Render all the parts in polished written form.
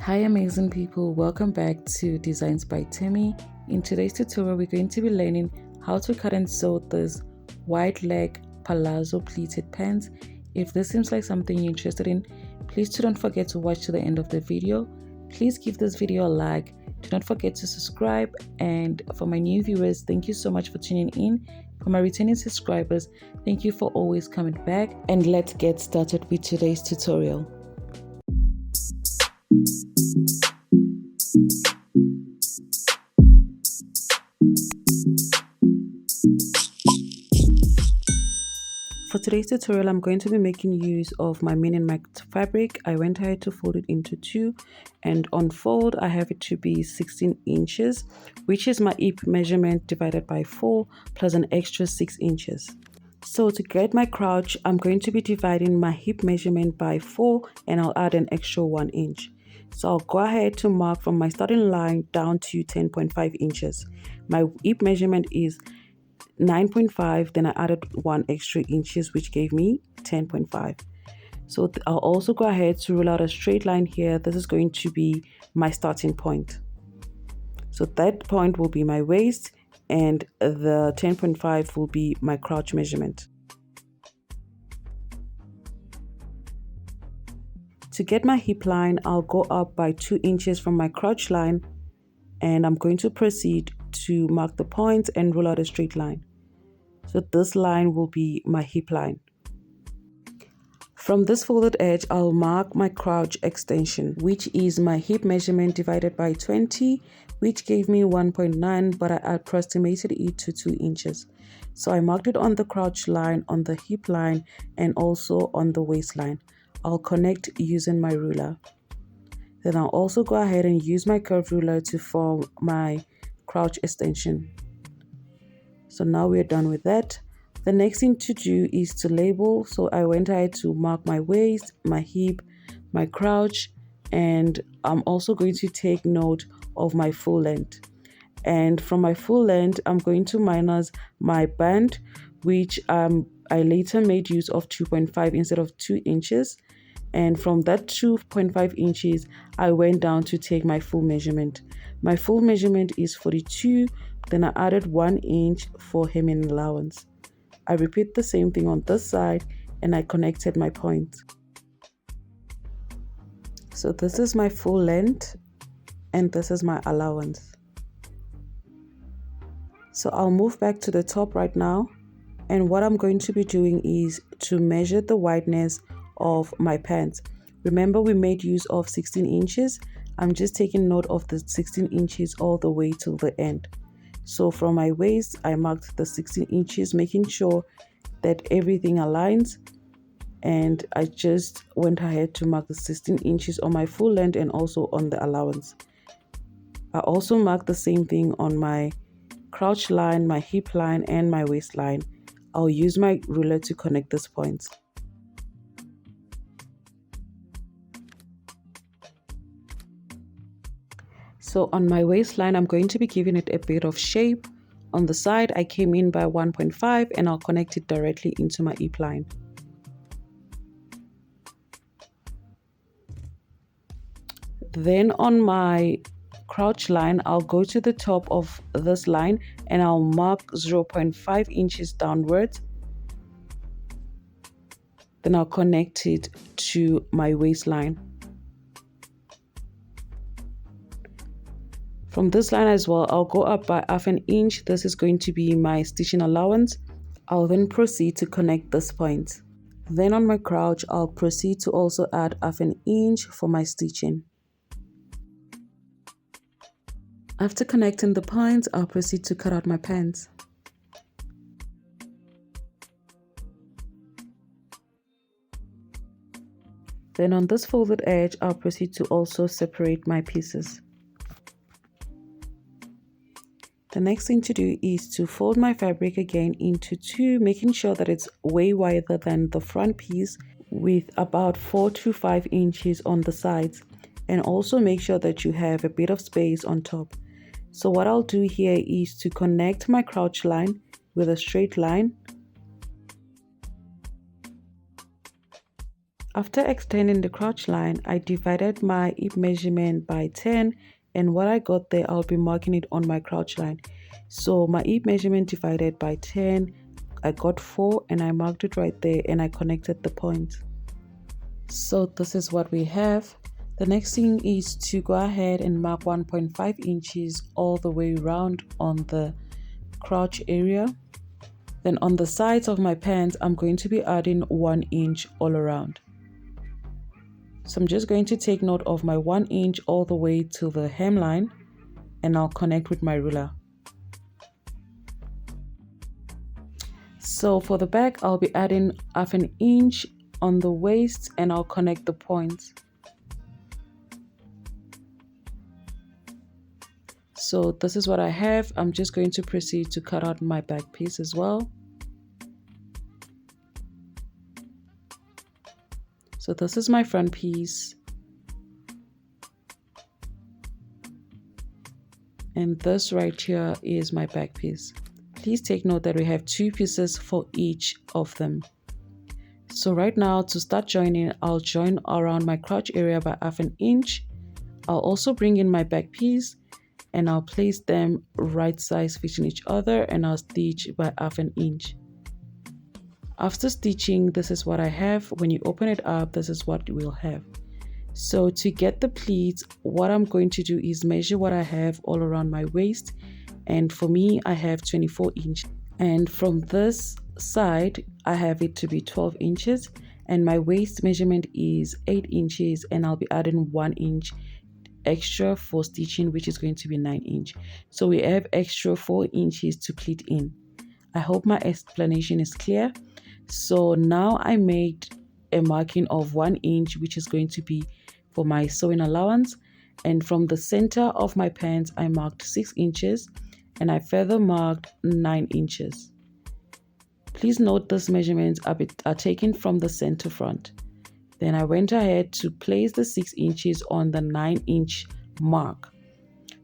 Hi amazing people, welcome back to Designs by Timmy. In today's tutorial we're going to be learning how to cut and sew this wide leg palazzo pleated pants. If this seems like something you're interested in, please don't forget to watch to the end of the video. Please give this video a like, do not forget to subscribe, and for my new viewers, thank you so much for tuning in. For my returning subscribers, thank you for always coming back, and let's get started with today's tutorial. For today's tutorial, I'm going to be making use of my mini marked fabric. I went ahead to fold it into two, and on fold I have it to be 16 inches, which is my hip measurement divided by 4 plus an extra 6 inches. So to get my crouch, I'm going to be dividing my hip measurement by 4 and I'll add an extra 1 inch. So I'll go ahead to mark from my starting line down to 10.5 inches. My hip measurement is 9.5, then I added 1 extra inches, which gave me 10.5. So I'll also go ahead to roll out a straight line here. This is going to be my starting point. So that point will be my waist and the 10.5 will be my crouch measurement. To get my hip line, I'll go up by 2 inches from my crouch line, and I'm going to proceed to mark the point and roll out a straight line. So this line will be my hip line. From this folded edge, I'll mark my crouch extension, which is my hip measurement divided by 20, which gave me 1.9, but I approximated it to 2 inches. So I marked it on the crouch line, on the hip line, and also on the waistline. I'll connect using my ruler. Then I'll also go ahead and use my curved ruler to form my crouch extension. So now we're done with that. The next thing to do is to label. So I went ahead to mark my waist, my hip, my crouch, and I'm also going to take note of my full length. And from my full length, I'm going to minus my band, which I later made use of 2.5 instead of 2 inches. And from that 2.5 inches, I went down to take my full measurement. My full measurement is 42. Then I added 1 inch for hemming allowance. I repeat the same thing on this side and I connected my point. So this is my full length and this is my allowance. So I'll move back to the top right now, and what I'm going to be doing is to measure the wideness of my pants. Remember, we made use of 16 inches. I'm just taking note of the 16 inches all the way till the end. So from my waist, I marked the 16 inches, making sure that everything aligns. And I just went ahead to mark the 16 inches on my full length and also on the allowance. I also marked the same thing on my crouch line, my hip line, and my waistline. I'll use my ruler to connect these points. So on my waistline, I'm going to be giving it a bit of shape. On the side, I came in by 1.5 and I'll connect it directly into my hip line. Then on my crouch line, I'll go to the top of this line and I'll mark 0.5 inches downwards. Then I'll connect it to my waistline. From this line as well, I'll go up by ½ an inch. This is going to be my stitching allowance. I'll then proceed to connect this point. Then on my crouch, I'll proceed to also add ½ an inch for my stitching. After connecting the points, I'll proceed to cut out my pants. Then on this folded edge, I'll proceed to also separate my pieces. The next thing to do is to fold my fabric again into two, making sure that it's way wider than the front piece with about 4 to 5 inches on the sides, and also make sure that you have a bit of space on top. So what I'll do here is to connect my crouch line with a straight line. After extending the crotch line, I divided my hip measurement by 10, and what I got there, I'll be marking it on my crotch line. So my hip measurement divided by 10, I got 4, and I marked it right there, and I connected the point. So this is what we have. The next thing is to go ahead and mark 1.5 inches all the way around on the crotch area. Then on the sides of my pants, I'm going to be adding 1 inch all around. So I'm just going to take note of my 1 inch all the way to the hemline, and I'll connect with my ruler. So for the back, I'll be adding 1/2 inch on the waist, and I'll connect the points. So this is what I have. I'm just going to proceed to cut out my back piece as well. So this is my front piece. And this right here is my back piece. Please take note that we have 2 pieces for each of them. So right now, to start joining, I'll join around my crotch area by 1/2 inch. I'll also bring in my back piece, and I'll place them right sides facing each other, and I'll stitch by 1/2 inch. After stitching, this is what I have. When you open it up, this is what we'll have. So to get the pleats, what I'm going to do is measure what I have all around my waist. And for me, I have 24 inches. And from this side, I have it to be 12 inches. And my waist measurement is 8 inches. And I'll be adding 1 inch extra for stitching, which is going to be 9 inch. So we have extra 4 inches to pleat in. I hope my explanation is clear. So now I made a marking of 1 inch, which is going to be for my sewing allowance. And from the center of my pants, I marked 6 inches, and I further marked 9 inches. Please note these measurements are taken from the center front. Then I went ahead to place the 6 inches on the 9 inch mark.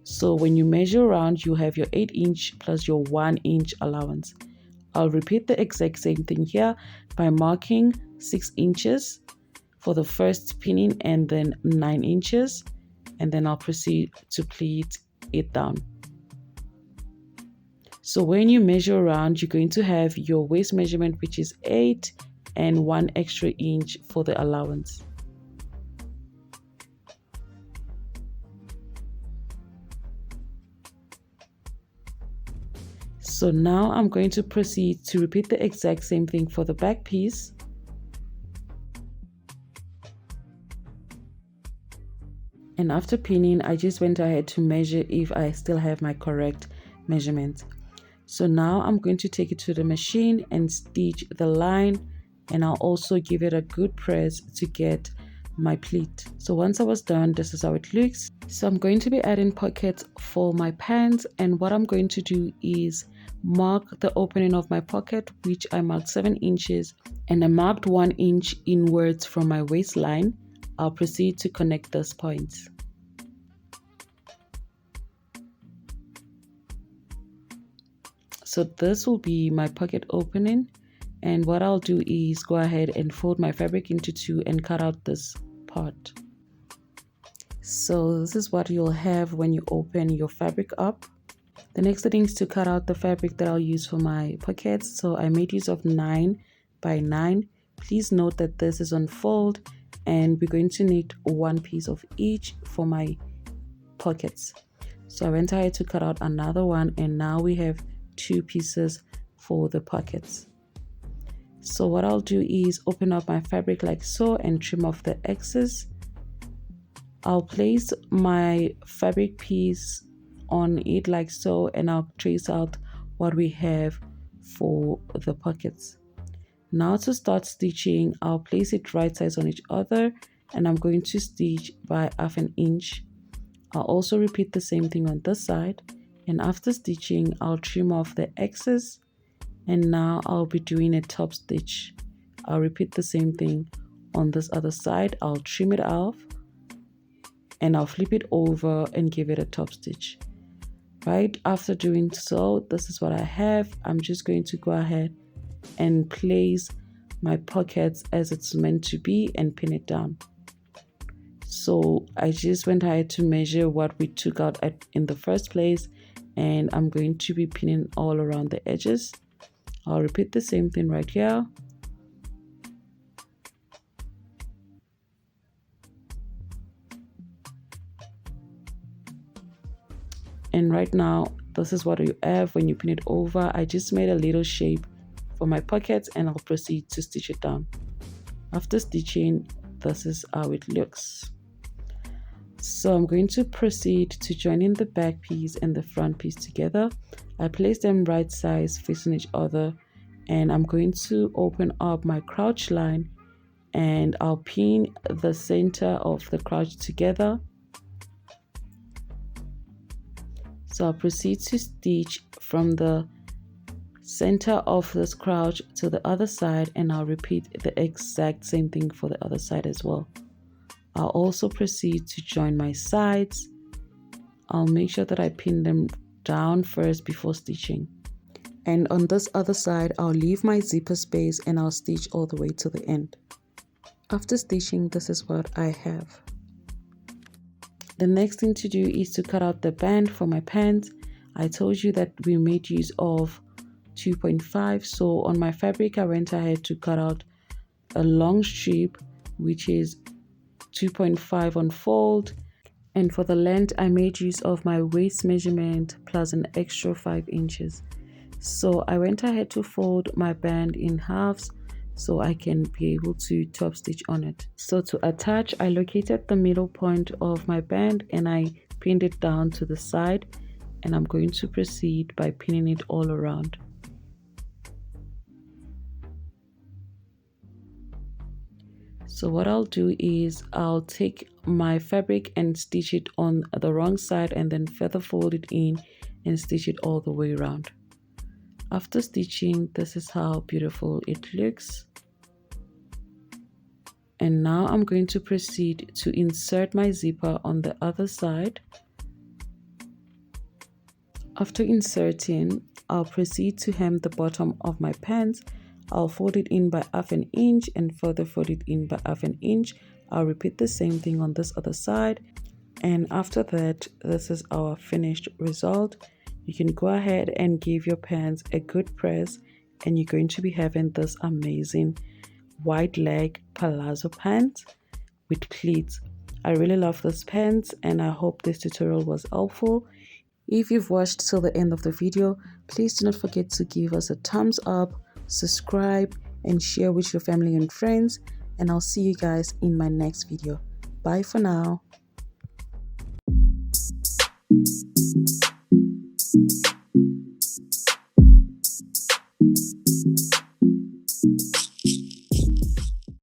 So when you measure around, you have your 8 inch plus your 1 inch allowance. I'll repeat the exact same thing here by marking 6 inches for the first pinning and then 9 inches, and then I'll proceed to pleat it down. So when you measure around, you're going to have your waist measurement, which is 8 and 1 extra inch for the allowance. So now I'm going to proceed to repeat the exact same thing for the back piece. And after pinning, I just went ahead to measure if I still have my correct measurement. So now I'm going to take it to the machine and stitch the line, and I'll also give it a good press to get my pleat. So once I was done, this is how it looks. So I'm going to be adding pockets for my pants, and what I'm going to do is mark the opening of my pocket, which I marked 7 inches, and I marked 1 inch inwards from my waistline. I'll proceed to connect those points. So this will be my pocket opening, and what I'll do is go ahead and fold my fabric into 2 and cut out this part. So this is what you'll have when you open your fabric up. The next thing is to cut out the fabric that I'll use for my pockets. So I made use of 9 by 9. Please note that this is on fold, and we're going to need 1 piece of each for my pockets. So I went ahead to cut out another one, and now we have 2 pieces for the pockets. So what I'll do is open up my fabric like so and trim off the excess. I'll place my fabric piece on it like so, and I'll trace out what we have for the pockets. Now to start stitching, I'll place it right sides on each other, and I'm going to stitch by 1/2 inch. I'll also repeat the same thing on this side, and after stitching, I'll trim off the excess, and now I'll be doing a top stitch. I'll repeat the same thing on this other side. I'll trim it off, and I'll flip it over and give it a top stitch. Right after doing so, this is what I have. I'm just going to go ahead and place my pockets as it's meant to be and pin it down. So I just went ahead to measure what we took out in the first place, and I'm going to be pinning all around the edges. I'll repeat the same thing right here. And right now, this is what you have when you pin it over. I just made a little shape for my pockets and I'll proceed to stitch it down. After stitching, this is how it looks. So I'm going to proceed to join in the back piece and the front piece together. I place them right sides facing each other, and I'm going to open up my crouch line and I'll pin the center of the crouch together. So I'll proceed to stitch from the center of this crouch to the other side, and I'll repeat the exact same thing for the other side as well. I'll also proceed to join my sides. I'll make sure that I pin them down first before stitching. And on this other side, I'll leave my zipper space and I'll stitch all the way to the end. After stitching, this is what I have. The next thing to do is to cut out the band for my pants. I told you that we made use of 2.5, so on my fabric I went ahead to cut out a long strip which is 2.5 on fold, and for the length I made use of my waist measurement plus an extra 5 inches. So I went ahead to fold my band in halves so I can be able to top stitch on it. So to attach, I located the middle point of my band and I pinned it down to the side, and I'm going to proceed by pinning it all around. So what I'll do is I'll take my fabric and stitch it on the wrong side and then feather fold it in and stitch it all the way around. After stitching, this is how beautiful it looks. And now I'm going to proceed to insert my zipper on the other side. After inserting, I'll proceed to hem the bottom of my pants. I'll fold it in by 1/2 inch and further fold it in by 1/2 inch. I'll repeat the same thing on this other side. And after that, this is our finished result. You can go ahead and give your pants a good press, and you're going to be having this amazing wide leg palazzo pant with pleats. I really love this pants and I hope this tutorial was helpful. If you've watched till the end of the video, please do not forget to give us a thumbs up, subscribe, and share with your family and friends. And I'll see you guys in my next video. Bye for now.